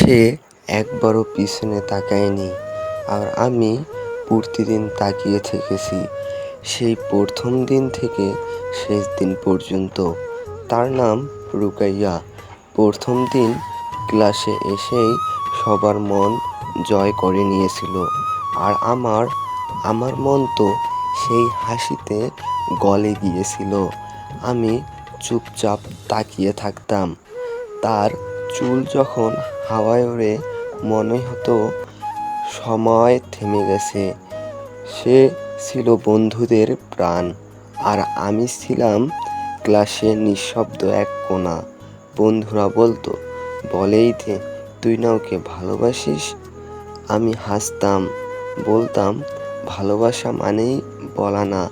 সে একবারও পিছনে তাকায়নি, আর আমি প্রতিদিন তাকিয়ে থেকেছি, সেই প্রথম দিন থেকে শেষ দিন পর্যন্ত। তার নাম রুকাইয়া। প্রথম দিন ক্লাসে এসেই সবার মন জয় করে নিয়েছিল, আর আমার মন তো সেই হাসিতে গলে গিয়েছিল। আমি চুপচাপ তাকিয়ে থাকতাম। তার চুল যখন হাওয়ায় ওড়ে মনে হতো সময় থেমে গেছে। সে ছিল বন্ধুদের প্রাণ, আর আমি ছিলাম ক্লাসে নিঃশব্দ এক কোণা। বন্ধুরা বলতো, বলেই দে, তুই না ওকে ভালোবাসিস? আমি হাসতাম, বলতাম, ভালোবাসা মানেই বলা না,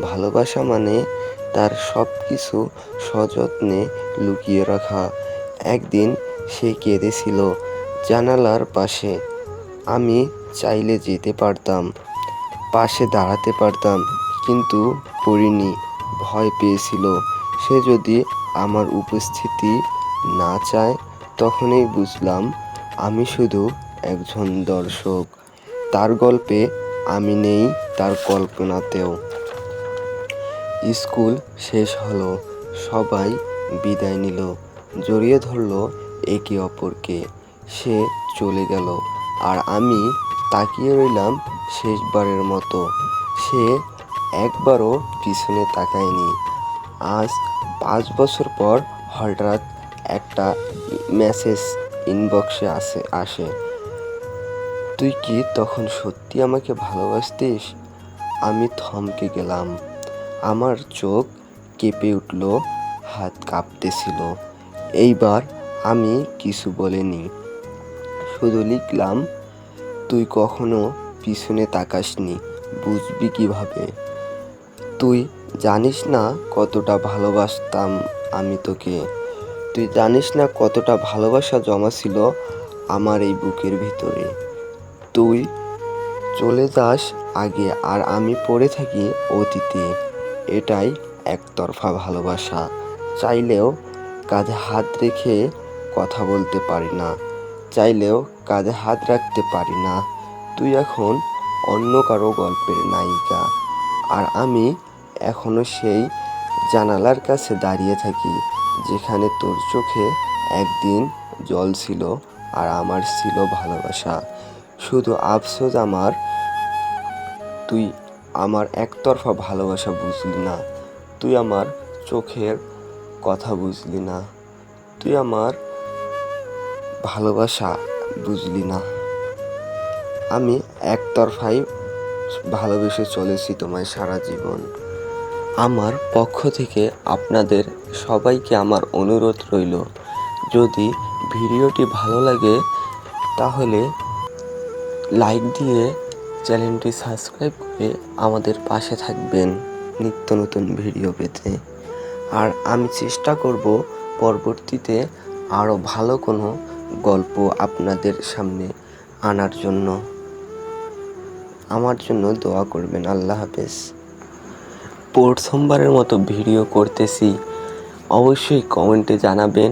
ভালোবাসা মানে তার সব কিছু সযত্নে লুকিয়ে রাখা। একদিন সে কেঁদেছিল জানালার পাশে। আমি চাইলে যেতে পারতাম, পাশে দাঁড়াতে পারতাম, কিন্তু করিনি। ভয় পেয়েছিল সে যদি আমার উপস্থিতি না চায়। তখনই বুঝলাম আমি শুধু একজন দর্শক। তার গল্পে আমি নেই, তার কল্পনাতেও। স্কুল শেষ হলো, সবাই বিদায় নিল, জড়িয়ে ধরল একে অপরকে। সে চলে গেল, আর আমি তাকিয়ে রইলাম শেষবারের মতো। সে একবারও পিছনে তাকায়নি। আজ 5 বছর পর হঠাৎ একটা মেসেজ ইনবক্সে আসে, তুই কি তখন সত্যি আমাকে ভালোবাসতিস? আমি থমকে গেলাম। আমার চোখ কেঁপে উঠল, হাত কাঁপতেছিল। এইবার আমি কিছু বলিনি, শুধু লিখলাম, তুই কখনো পিছনে তাকাসনি, বুঝবি কিভাবে? তুই জানিস না কতটা ভালোবাসতাম আমি তোকে। তুই জানিস না কতটা ভালোবাসা জমা ছিল আমার এই বুকের ভিতরে। তুই চলে যাস আগে, আর আমি পড়ে থাকি অতীতে। এটাই একতরফা ভালোবাসা। চাইলেও কাঁধে হাত রেখে কথা বলতে পারি না, চাইলেও কাঁধে হাত রাখতে পারি না। তুই এখন অন্য কারো গল্পের নায়িকা, আর আমি এখনো সেই জানালার কাছে দাঁড়িয়ে থাকি, যেখানে তোর চোখে একদিন জল ছিল, আর আমার ছিল ভালোবাসা। শুধু আফসোস আমার, তুই আমার একতরফা ভালোবাসা বুঝলি না। তুই আমার চোখের কথা বুঝলি না। তুই আমার ভালোবাসা বুঝলি না। আমি একতরফাই ভালোবেসে চলেছি তোমায় সারা জীবন। আমার পক্ষ থেকে আপনাদের সবাইকে আমার অনুরোধ রইল, যদি ভিডিওটি ভালো লাগে তাহলে লাইক দিয়ে চ্যানেলটি সাবস্ক্রাইব করে আমাদের পাশে থাকবেন নিত্য নতুন ভিডিও পেতে। আর আমি চেষ্টা করব পরবর্তীতে আরও ভালো কোনো গল্প আপনাদের সামনে আনার জন্য। আমার জন্য দোয়া করবেন। আল্লাহ হাফেজ। প্রথমবারের মতো ভিডিও করতেছি, অবশ্যই কমেন্টে জানাবেন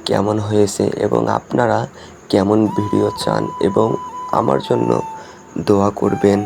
কেমন হয়েছে এবং আপনারা কেমন ভিডিও চান, এবং আমার জন্য দোয়া করবেন।